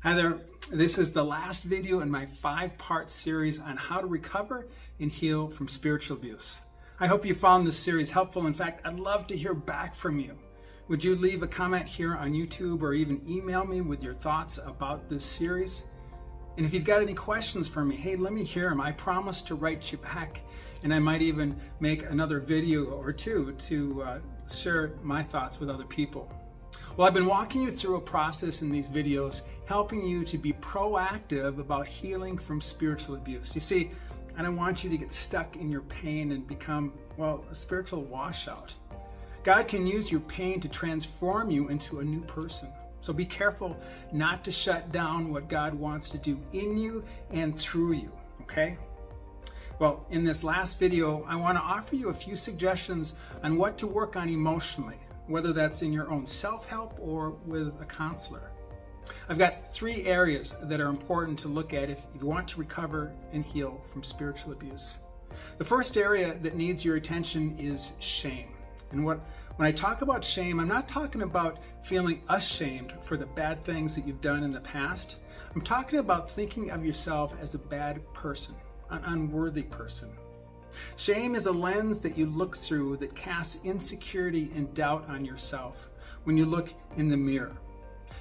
Hi there, this is the last video in my 5-part series on how to recover and heal from spiritual abuse. I hope you found this series helpful. In fact, I'd love to hear back from you. Would you leave a comment here on YouTube or even email me with your thoughts about this series? And if you've got any questions for me, hey, let me hear them. I promise to write you back, and I might even make another video or two to share my thoughts with other people. Well, I've been walking you through a process in these videos, helping you to be proactive about healing from spiritual abuse. You see, I don't want you to get stuck in your pain and become, well, a spiritual washout. God can use your pain to transform you into a new person. So be careful not to shut down what God wants to do in you and through you, okay? Well, in this last video, I want to offer you a few suggestions on what to work on emotionally, whether that's in your own self-help or with a counselor. I've got 3 areas that are important to look at if you want to recover and heal from spiritual abuse. The first area that needs your attention is shame. And when I talk about shame, I'm not talking about feeling ashamed for the bad things that you've done in the past. I'm talking about thinking of yourself as a bad person, an unworthy person. Shame is a lens that you look through that casts insecurity and doubt on yourself when you look in the mirror.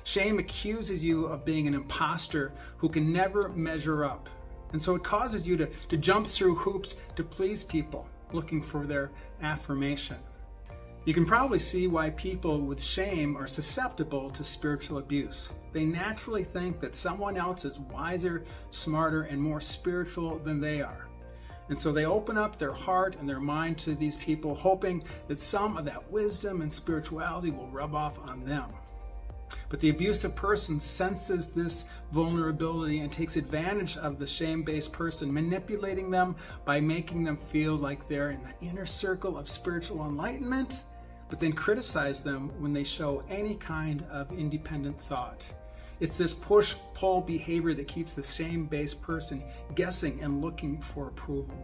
Shame accuses you of being an imposter who can never measure up. And so it causes you to jump through hoops to please people, looking for their affirmation. You can probably see why people with shame are susceptible to spiritual abuse. They naturally think that someone else is wiser, smarter, and more spiritual than they are. And so they open up their heart and their mind to these people, hoping that some of that wisdom and spirituality will rub off on them. But the abusive person senses this vulnerability and takes advantage of the shame-based person, manipulating them by making them feel like they're in the inner circle of spiritual enlightenment, but then criticize them when they show any kind of independent thought. It's this push-pull behavior that keeps the shame-based person guessing and looking for approval.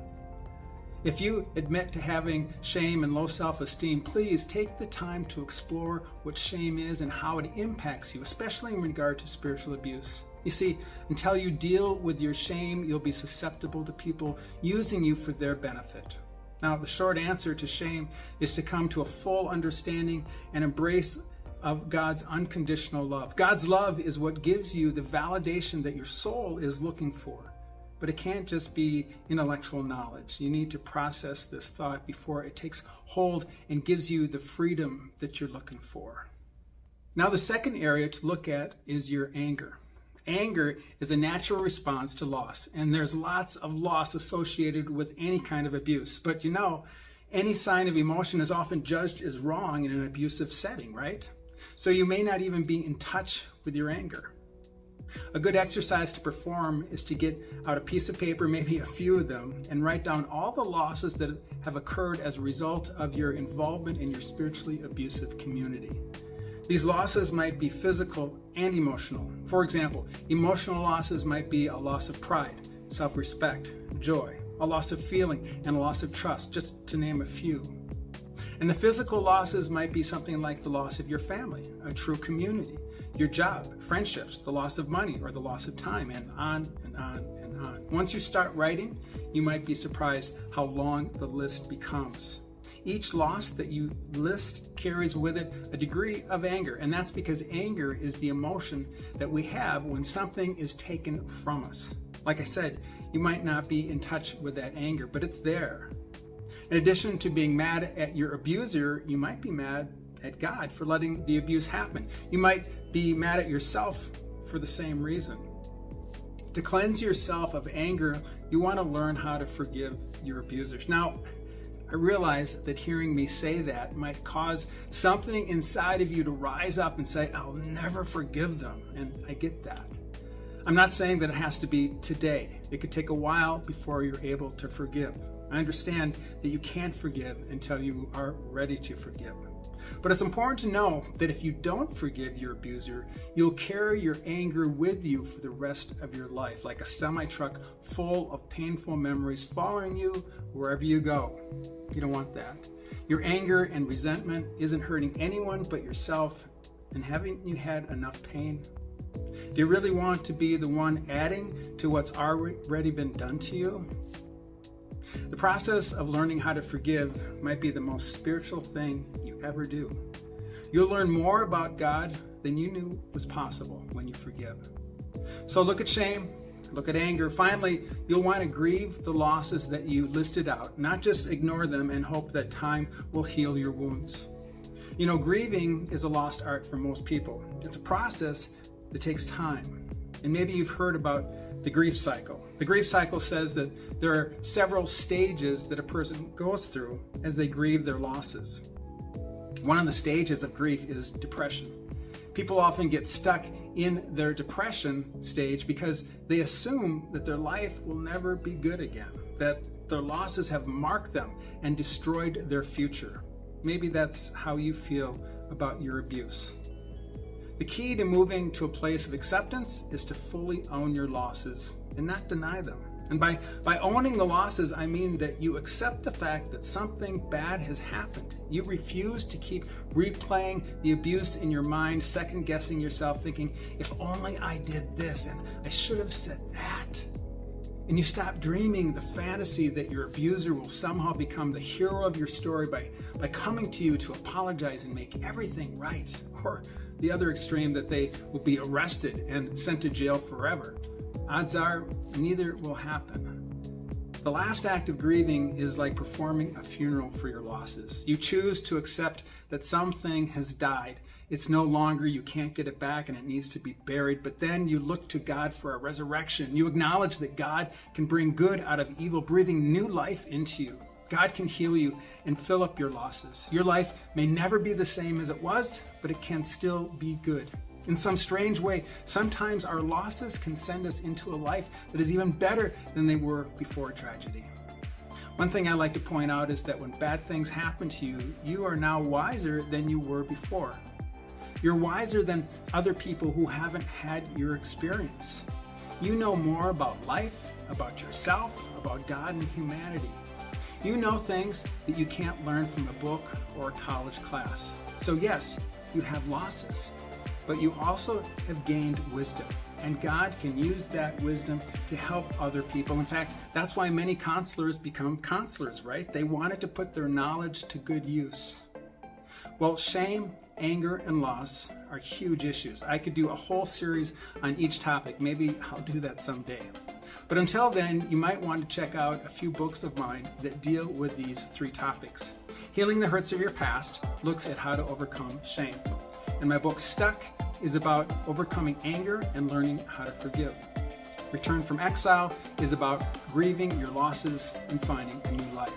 If you admit to having shame and low self-esteem, please take the time to explore what shame is and how it impacts you, especially in regard to spiritual abuse. You see, until you deal with your shame, you'll be susceptible to people using you for their benefit. Now, the short answer to shame is to come to a full understanding and embrace of God's unconditional love. God's love is what gives you the validation that your soul is looking for. But it can't just be intellectual knowledge. You need to process this thought before it takes hold and gives you the freedom that you're looking for. Now, the second area to look at is your anger. Anger is a natural response to loss, and there's lots of loss associated with any kind of abuse. But you know, any sign of emotion is often judged as wrong in an abusive setting, right? So you may not even be in touch with your anger. A good exercise to perform is to get out a piece of paper, maybe a few of them, and write down all the losses that have occurred as a result of your involvement in your spiritually abusive community. These losses might be physical and emotional. For example, emotional losses might be a loss of pride, self-respect, joy, a loss of feeling, and a loss of trust, just to name a few. And the physical losses might be something like the loss of your family, a true community, your job, friendships, the loss of money, or the loss of time, and on and on and on. Once you start writing, you might be surprised how long the list becomes. Each loss that you list carries with it a degree of anger, and that's because anger is the emotion that we have when something is taken from us. Like I said, you might not be in touch with that anger, but it's there. In addition to being mad at your abuser, you might be mad at God for letting the abuse happen. You might be mad at yourself for the same reason. To cleanse yourself of anger, you want to learn how to forgive your abusers. Now, I realize that hearing me say that might cause something inside of you to rise up and say, I'll never forgive them. And I get that. I'm not saying that it has to be today. It could take a while before you're able to forgive. I understand that you can't forgive until you are ready to forgive. But it's important to know that if you don't forgive your abuser, you'll carry your anger with you for the rest of your life, like a semi-truck full of painful memories following you wherever you go. You don't want that. Your anger and resentment isn't hurting anyone but yourself, and haven't you had enough pain? Do you really want to be the one adding to what's already been done to you? The process of learning how to forgive might be the most spiritual thing you ever do. You'll learn more about God than you knew was possible when you forgive. So look at shame, look at anger. Finally, you'll want to grieve the losses that you listed out, not just ignore them and hope that time will heal your wounds. You know, grieving is a lost art for most people. It's a process that takes time. And maybe you've heard about the grief cycle. The grief cycle says that there are several stages that a person goes through as they grieve their losses. One of the stages of grief is depression. People often get stuck in their depression stage because they assume that their life will never be good again, that their losses have marked them and destroyed their future. Maybe that's how you feel about your abuse. The key to moving to a place of acceptance is to fully own your losses and not deny them. And by owning the losses, I mean that you accept the fact that something bad has happened. You refuse to keep replaying the abuse in your mind, second guessing yourself, thinking, if only I did this and I should have said that. And you stop dreaming the fantasy that your abuser will somehow become the hero of your story by coming to you to apologize and make everything right. Or the other extreme, that they will be arrested and sent to jail forever. Odds are neither will happen. The last act of grieving is like performing a funeral for your losses. You choose to accept that something has died. It's no longer, you can't get it back and it needs to be buried. But then you look to God for a resurrection. You acknowledge that God can bring good out of evil, breathing new life into you. God can heal you and fill up your losses. Your life may never be the same as it was, but it can still be good. In some strange way, sometimes our losses can send us into a life that is even better than they were before tragedy. One thing I like to point out is that when bad things happen to you, you are now wiser than you were before. You're wiser than other people who haven't had your experience. You know more about life, about yourself, about God and humanity. You know things that you can't learn from a book or a college class. So yes, you have losses, but you also have gained wisdom. And God can use that wisdom to help other people. In fact, that's why many counselors become counselors, right? They wanted to put their knowledge to good use. Well, shame, anger, and loss are huge issues. I could do a whole series on each topic. Maybe I'll do that someday. But until then, you might want to check out a few books of mine that deal with these three topics. Healing the Hurts of Your Past looks at how to overcome shame. And my book, Stuck, is about overcoming anger and learning how to forgive. Return from Exile is about grieving your losses and finding a new life.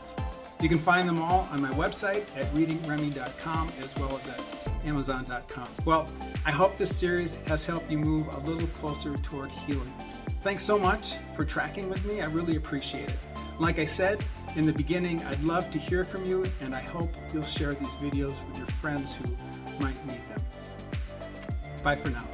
You can find them all on my website at readingremy.com as well as at amazon.com. Well, I hope this series has helped you move a little closer toward healing. Thanks so much for tracking with me. I really appreciate it. Like I said in the beginning, I'd love to hear from you, and I hope you'll share these videos with your friends who might need them. Bye for now.